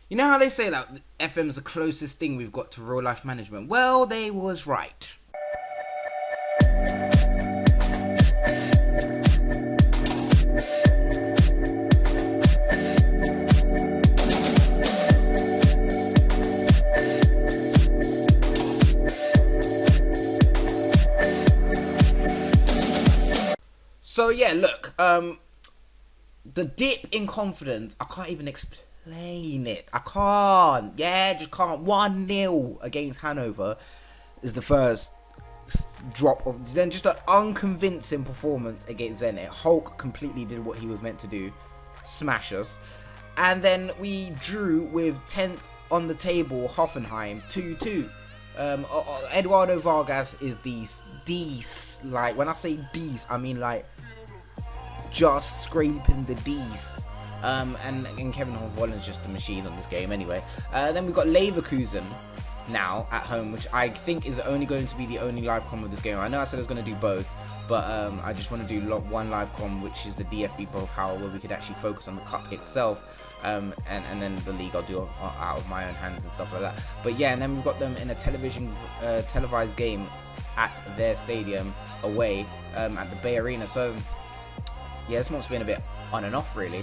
You know how they say that FM's the closest thing we've got to real life management? Well, they was right. So yeah, look, the dip in confidence, I can't even explain it. I can't. Yeah, just can't. 1-0 against Hanover is the first drop of, then just an unconvincing performance against Zenit. Hulk completely did what he was meant to do, smash us. And then we drew with 10th on the table, Hoffenheim, 2-2. Eduardo Vargas is these, like, when I say these, I mean like just scraping the D's. And Kevin Holland's just a machine on this game anyway. Then we've got Leverkusen now at home, which I think is only going to be the only live com of this game. I know I said I was going to do both, but I just want to do one live com, which is the DFB Pokal, where we could actually focus on the cup itself, and then the league I'll do out of my own hands and stuff like that. But yeah, and then we've got them in a televised game at their stadium away at the Bay Arena. So yeah, this month's been a bit on and off really.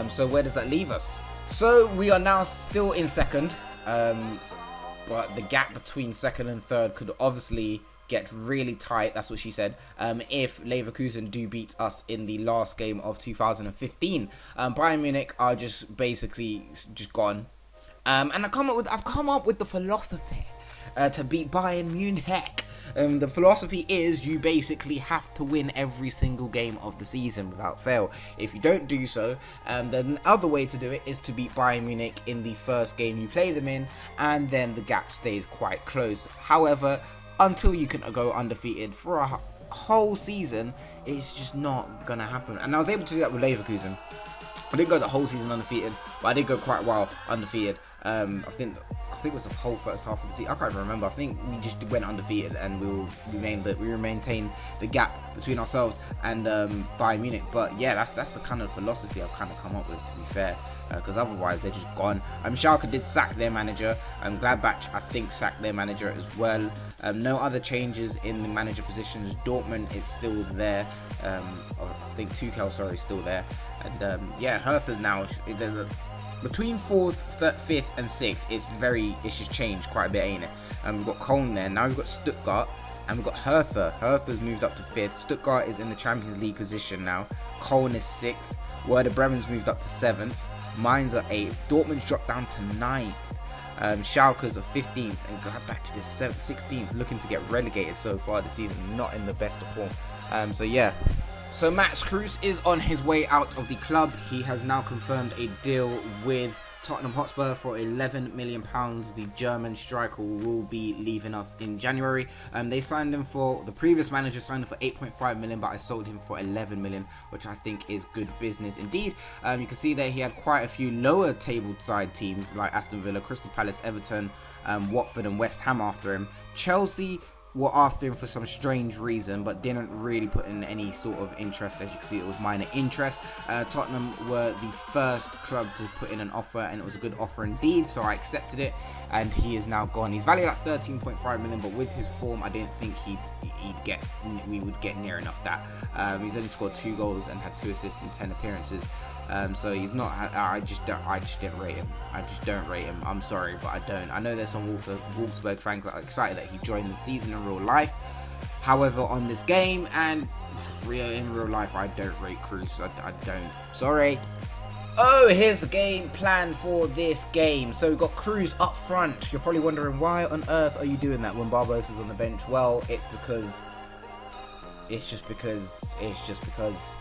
So where does that leave us? So we are now still in second, but the gap between second and third could obviously get really tight. That's what she said. If Leverkusen do beat us in the last game of 2015, Bayern Munich are just basically just gone. And I've come up with the philosophy to beat Bayern Munich. The philosophy is you basically have to win every single game of the season without fail. If you don't do so, then the other way to do it is to beat Bayern Munich in the first game you play them in, and then the gap stays quite close. However, until you can go undefeated for a whole season, it's just not gonna happen. And I was able to do that with Leverkusen. I didn't go the whole season undefeated, but I did go quite a while undefeated. I think it was the whole first half of the season. I can't even remember. I think we just went undefeated, and we maintained the gap between ourselves and Bayern Munich. But yeah, that's the kind of philosophy I've kind of come up with, to be fair, because otherwise they're just gone. Schalke did sack their manager. Gladbach, I think, sacked their manager as well. No other changes in the manager positions. Dortmund is still there. I think Tuchel, sorry, is still there. And yeah, Hertha now, between 4th, 5th and 6th, it's just changed quite a bit, ain't it? We've got Köln there, now we've got Stuttgart, and we've got Hertha. Hertha's moved up to 5th, Stuttgart is in the Champions League position now, Köln is 6th, Werder Bremen's moved up to 7th, Mainz are 8th, Dortmund's dropped down to 9th, Schalke's are 15th, and Gladbach is 16th, looking to get relegated so far this season, not in the best of form. So yeah. So Max Kruse is on his way out of the club. He has now confirmed a deal with Tottenham Hotspur for £11 million. The German striker will be leaving us in January. They signed him for, the previous manager signed him for 8.5 million, but I sold him for 11 million, which I think is good business indeed. You can see that he had quite a few lower table side teams like Aston Villa, Crystal Palace, Everton, Watford and West Ham after him. Chelsea were after him for some strange reason, but didn't really put in any sort of interest. As you can see, it was minor interest. Tottenham were the first club to put in an offer, and it was a good offer indeed, so I accepted it, and he is now gone. He's valued at 13.5 million, but with his form, I didn't think we would get near enough that. He's only scored 2 goals and had 2 assists in 10 appearances. So he's not. I just didn't rate him. I just don't rate him. I'm sorry, but I don't. I know there's some Wolfsburg fans that are excited that he joined the season in real life. However, on this game and in real life, I don't rate Kruse. I don't. Sorry. Oh, here's the game plan for this game. So we've got Kruse up front. You're probably wondering, why on earth are you doing that when Barbosa's on the bench? Well, it's just because.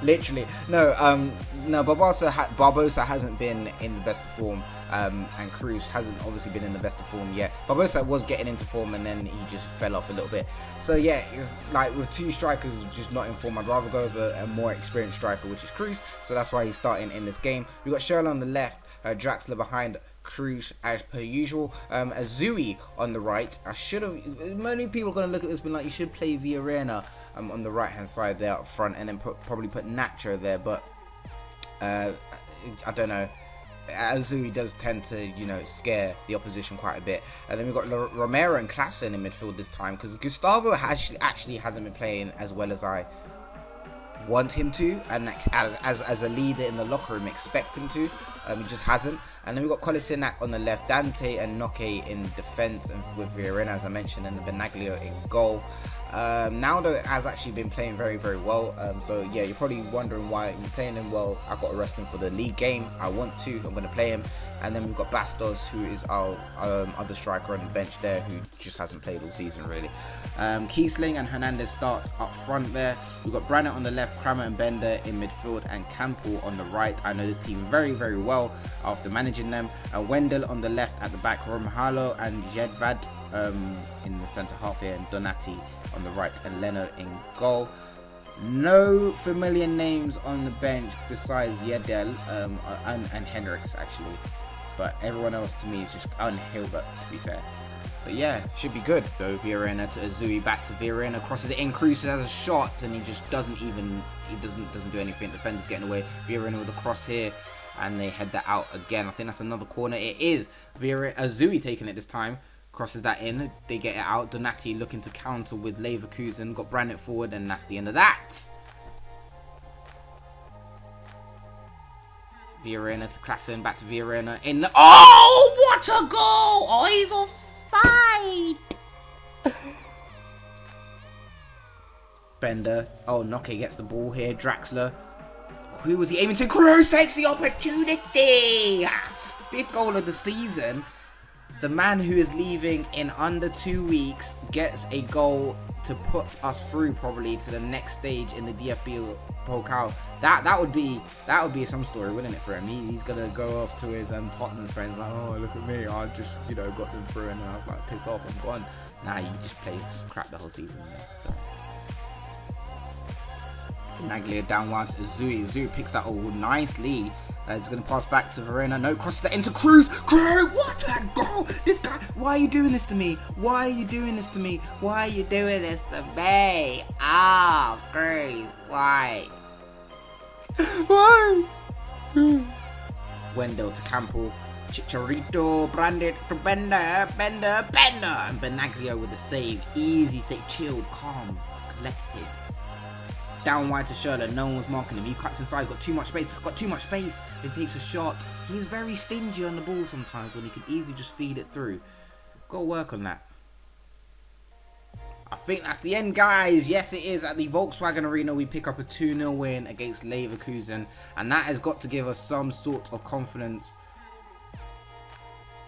Literally, no. Barbosa hasn't been in the best of form, and Kruse hasn't obviously been in the best of form yet. Barbosa was getting into form, and then he just fell off a little bit. So yeah, it's like with 2 strikers just not in form, I'd rather go over a more experienced striker, which is Kruse. So that's why he's starting in this game. We've got Schürrle on the left, Draxler behind Kruse as per usual, Azui on the right. Many people are going to look at this and be like, you should play Villarreal on the right hand side there up front, and then probably put Nacho there, but I don't know. Azui does tend to, you know, scare the opposition quite a bit. And then we've got Romero and Klaassen in midfield this time, because Gustavo actually hasn't been playing as well as I want him to, and as a leader in the locker room expect him to. He just hasn't. And then we've got Kolasinac on the left, Dante and Noke in defence, and with Villarena, as I mentioned, and Benaglio in goal. Naldo has actually been playing very, very well. So yeah, you're probably wondering why you're playing him well. I've got to rest him for the league game. I want to. I'm going to play him. And then we've got Bastos, who is our other striker on the bench there, who just hasn't played all season really. Kiesling and Hernandez start up front there. We've got Brandt on the left, Kramer and Bender in midfield, and Campbell on the right. I know this team very, very well after managing them. Wendell on the left at the back, Romhalo and Jedvad in the centre half here, and Donati on the right, and Leno in goal. No familiar names on the bench besides Yedel and Hendricks actually, but everyone else to me is just Hilbert, to be fair. But yeah, should be good. Go Villarena to Azui, back to Villarena, crosses it in, KRUSE has a shot, and he just doesn't do anything. Defender's getting away. Villarena with a cross here, and they head that out again. I think that's another corner. It is Azui taking it this time. Crosses that in, they get it out. Donati looking to counter with Leverkusen, got Brandt forward, and that's the end of that. Villarena to Klaassen, back to Villarena in the... Oh, what a goal! Oh, he's offside! Bender. Oh, Noke gets the ball here. Draxler. Who was he aiming to? KRUSE takes the opportunity! 5th goal of the season. The man who is leaving in under 2 weeks gets a goal to put us through probably to the next stage in the DFB Pokal. That would be some story, wouldn't it, for him? He's gonna go off to his Tottenham's friends like, oh, look at me, I just, you know, got them through, and then I was like, piss off, I'm gone. Nah, you just play crap the whole season there. So Naglia down one to Azui. Azui picks that all nicely. He's going to pass back to Verena. No, crosses that into KRUSE. KRUSE, what a goal! This guy, why are you doing this to me? Why are you doing this to me? Why are you doing this to me? Ah, oh, KRUSE, why? Why? Wendell to Campbell. Chicharito, Brandt to Bender, Bender, and Benaglio with the save. Easy save, chilled, calm, collected. Down wide to Schürrle, no one was marking him. He cuts inside, got too much space, he takes a shot. He's very stingy on the ball sometimes when he could easily just feed it through. Got to work on that. I think that's the end, guys. Yes, it is. At the Volkswagen Arena, we pick up a 2-0 win against Leverkusen, and that has got to give us some sort of confidence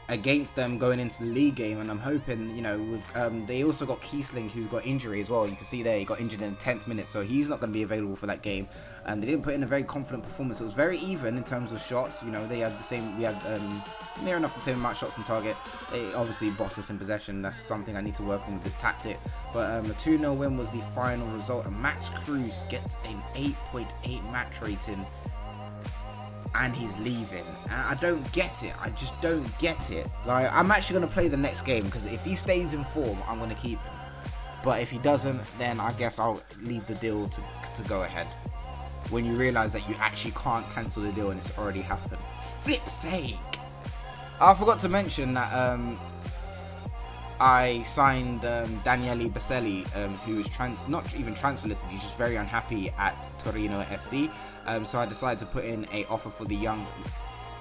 against them going into the league game. And I'm hoping, you know, with they also got Kiesling, who got injury as well. You can see there he got injured in the 10th minute, so he's not going to be available for that game. And they didn't put in a very confident performance. It was very even in terms of shots. You know, they had the same, we had near enough the same amount of shots on target. They obviously bossed us in possession. That's something I need to work on with this tactic. But the 2-0 win was the final result, and Max KRUSE gets an 8.8 match rating, and he's leaving. And I don't get it. I just don't get it. Like, I'm actually going to play the next game, because if he stays in form, I'm going to keep him. But if he doesn't, then I guess I'll leave the deal to go ahead. When you realise that you actually can't cancel the deal and it's already happened. Flip's sake. I forgot to mention that I signed Daniele Baselli, who is not even transfer listed. He's just very unhappy at Torino FC. So I decided to put in an offer for the young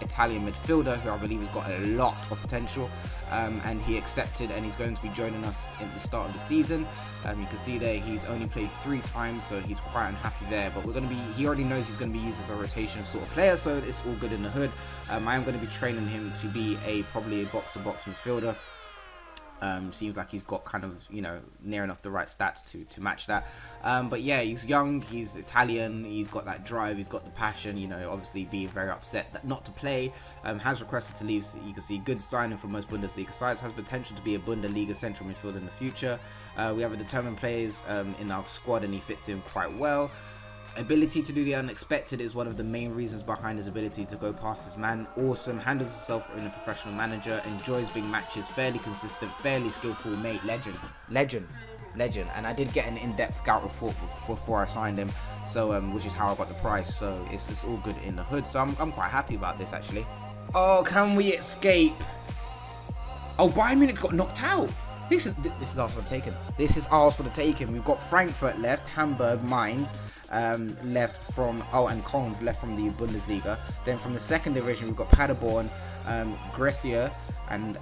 Italian midfielder, who I believe has got a lot of potential, and he accepted, and he's going to be joining us at the start of the season. You can see there he's only played 3 times, so he's quite unhappy there, but he already knows he's going to be used as a rotation sort of player, so it's all good in the hood. I am going to be training him to be probably a box-to-box midfielder. Seems like he's got kind of, you know, near enough the right stats to match that. But yeah, he's young, he's Italian, he's got that drive, he's got the passion, you know, obviously being very upset that not to play. Has requested to leave, so you can see good signing for most Bundesliga sides, has potential to be a Bundesliga central midfielder in the future. We have a determined players in our squad, and he fits in quite well. Ability to do the unexpected is one of the main reasons behind his ability to go past his man. Awesome, handles himself in a professional manager, enjoys big matches, fairly consistent, fairly skillful, mate, legend. And I did get an in-depth scout report before I signed him, so which is how I got the price. So it's all good in the hood. So I'm quite happy about this actually. Oh, can we escape? Oh, Bayern Munich got knocked out. This is ours for the taking. This is ours for the taking. We've got Frankfurt left, Hamburg, Mainz left from, and Köln left from the Bundesliga. Then from the second division, we've got Paderborn, Grethia, and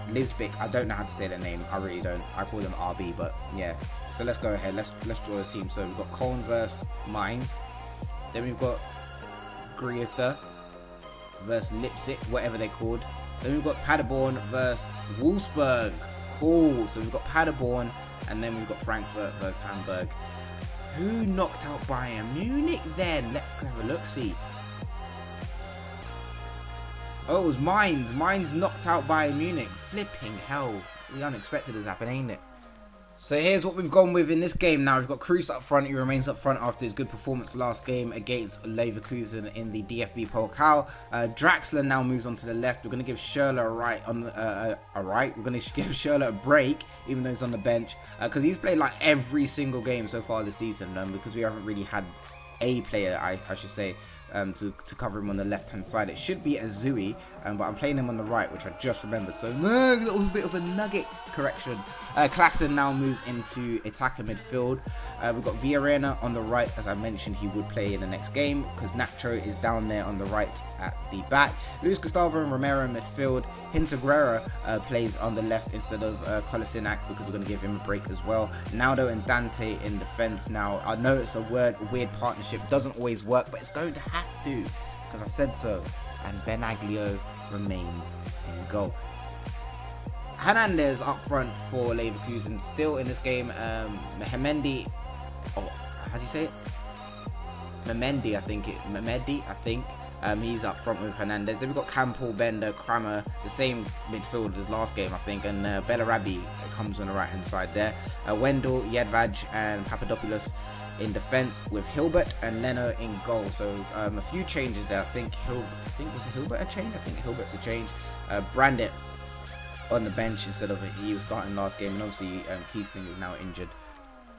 Lisbik. I don't know how to say their name. I really don't. I call them RB, but yeah. So let's go ahead. Let's draw a team. So we've got Köln versus Mainz. Then we've got Grethia versus Leipzig, whatever they're called. Then we've got Paderborn versus Wolfsburg. Cool. So we've got Paderborn, and then we've got Frankfurt versus Hamburg. Who knocked out Bayern Munich then? Let's go have a look. See. Oh, it was Mainz. Mainz knocked out Bayern Munich. Flipping hell. The unexpected has happened, ain't it? So here's what we've gone with in this game now. We've got KRUSE up front. He remains up front after his good performance last game against Leverkusen in the DFB Pokal. Draxler now moves on to the left. We're going to give Schürrle We're going to give Schürrle a break, even though he's on the bench, because he's played like every single game so far this season, because we haven't really had a player, I should say, to cover him on the left hand side. It should be Azui, but I'm playing him on the right, which I just remembered, so that was a bit of a nugget correction. Klaassen now moves into attacker midfield. We've got Villarreal on the right. As I mentioned, he would play in the next game because Nacho is down there on the right at the back. Luis Gustavo and Romero in midfield. Hinteregger plays on the left instead of Kolasinac, because we're going to give him a break as well. Naldo and Dante in defense. Now I know it's a weird partnership, doesn't always work, but it's going to have to, because I said so. And Benaglio remains in goal. Hernandez up front for Leverkusen. Still in this game, Mehemendi. Oh, how do you say it? Memendi, I think. He's up front with Hernandez. Then we've got Campbell, Bender, Kramer, the same midfield as last game, I think. And Bellarabi comes on the right hand side there. Wendell, Jedvaj, and Papadopoulos in defense, with Hilbert and Leno in goal. So a few changes there. I think was Hilbert a change? I think Hilbert's a change. Brandit on the bench instead of he was starting last game, and obviously Kiesling is now injured.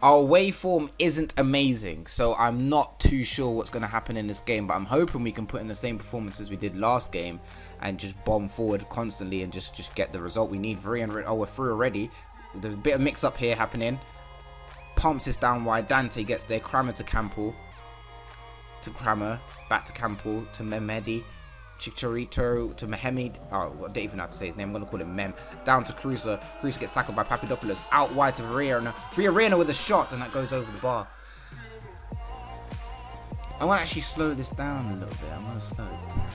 Our away form isn't amazing, so I'm not too sure what's going to happen in this game, but I'm hoping we can put in the same performance as we did last game and just bomb forward constantly and just get the result we need. We're through already. There's a bit of mix up here happening. Pumps this down wide. Dante gets there. Kramer to Campbell. To Kramer. Back to Campbell. To Mehmedi. Chicharito to Mohamed. Oh, I don't even know how to say his name. I'm going to call him Mem. Down to KRUSE. KRUSE gets tackled by Papadopoulos. Out wide to Villarreal with a shot, and that goes over the bar. I want to actually slow this down a little bit. I'm going to slow it down.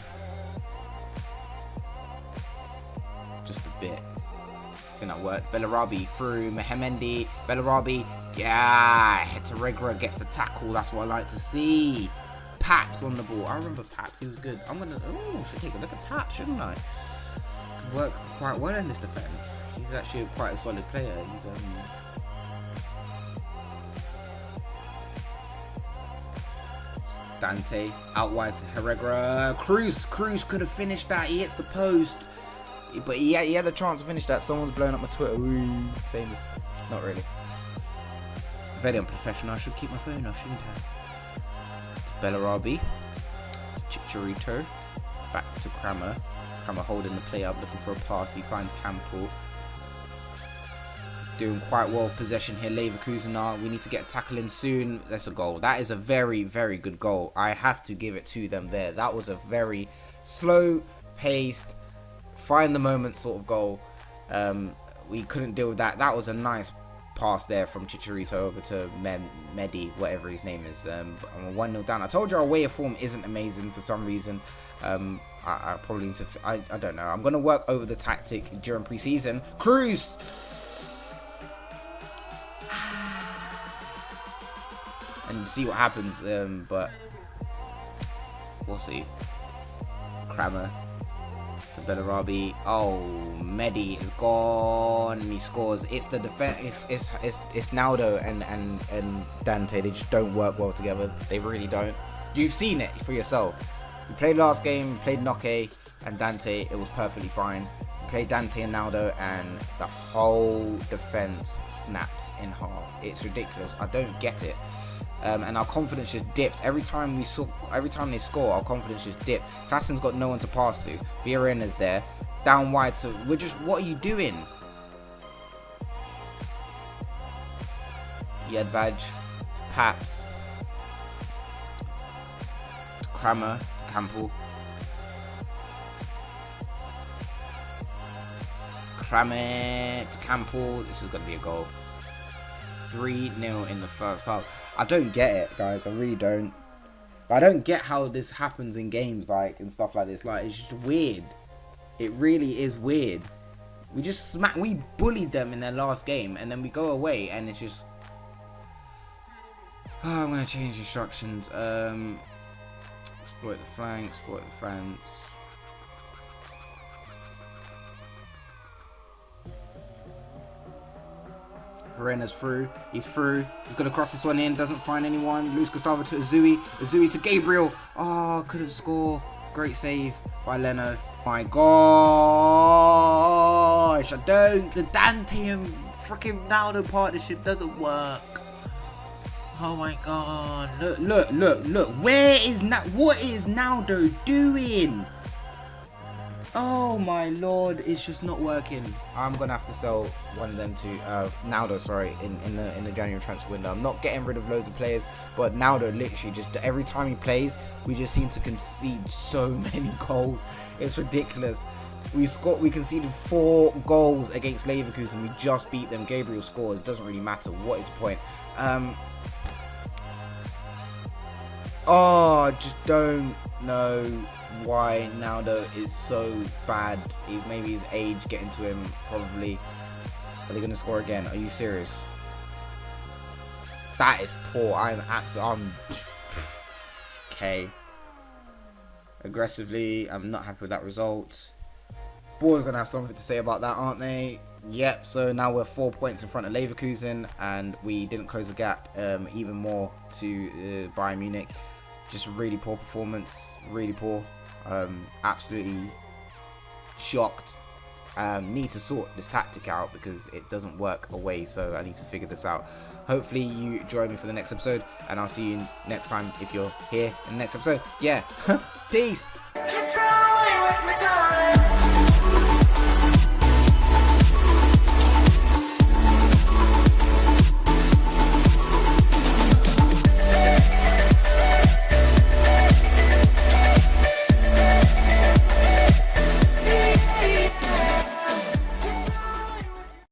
Just a bit. I think that worked. Bellarabi through Mehemendi. Bellarabi. Yeah. Hinteregger gets a tackle. That's what I like to see. Paps on the ball. I remember Paps. He was good. Should take a look at Paps, shouldn't I? Could work quite well in this defense. He's actually quite a solid player. He's Dante out wide to Herrera. KRUSE could have finished that. He hits the post, but he had a chance to finish that. Someone's blowing up my Twitter. Ooh, famous. Not really. Very unprofessional. I should keep my phone off, shouldn't I? Bellarabi, Chicharito, back to Kramer. Kramer holding the play up, looking for a pass. He finds Campbell. Doing quite well possession here. Leverkusen are. We need to get a tackle in soon. That's a goal. That is a very, very good goal. I have to give it to them there. That was a very slow-paced, find the moment sort of goal. We couldn't deal with that. That was a nice pass there from Chicharito over to Mehdi, whatever his name is. I'm 1-0 down. I told you our way of form isn't amazing for some reason. I probably need to, I don't know. I'm going to work over the tactic during pre-season. KRUSE! And see what happens, but we'll see. Kramer to Bellarabi. Oh, Mehdi is gone and he scores. It's the defense. It's Naldo and Dante. They just don't work well together. They really don't. You've seen it for yourself. We played last game. We played Noke and Dante. It was perfectly fine. We played Dante and Naldo, and the whole defense snaps in half. It's ridiculous. I don't get it. and our confidence just dips every time they score. Our confidence just dips. Klassen's got no one to pass to. Villarreal's there, down wide. So we're just, what are you doing? Jedvaj, Paps, to Kramer, to Campbell. Kramer to Campbell. This is going to be a goal. 3-0 in the first half. I don't get it, guys. I really don't. I don't get how this happens in games, like, and stuff like this. Like, it's just weird. It really is weird. We bullied them in their last game, and then we go away, and it's just... Oh, I'm going to change instructions. Exploit the flank, exploit the fence. Verena's through. He's through. He's going to cross this one in. Doesn't find anyone. Luis Gustavo to Azui. Azui to Gabriel. Oh, couldn't score. Great save by Leno. My gosh. I don't. The Dante and freaking Naldo partnership doesn't work. Oh my god. Look. What is Naldo doing? Oh my lord, it's just not working. I'm gonna have to sell one of them to Naldo, sorry, in the January transfer window. I'm not getting rid of loads of players, but Naldo literally just every time he plays, we just seem to concede so many goals. It's ridiculous. We conceded 4 goals against Leverkusen. We just beat them. Gabriel scores. It doesn't really matter. What is the point? I just don't know why Naldo is so bad. Maybe his age getting to him, probably. Are they going to score again? Are you serious? That is poor. I'm okay. Aggressively, I'm not happy with that result. Boys going to have something to say about that, aren't they? Yep, so now we're 4 points in front of Leverkusen, and we didn't close the gap even more to Bayern Munich. Just really poor performance, really poor. Absolutely shocked. Need to sort this tactic out because it doesn't work away, so I need to figure this out. Hopefully you join me for the next episode, and I'll see you next time if you're here in the next episode. Yeah, peace. Just run away with my time.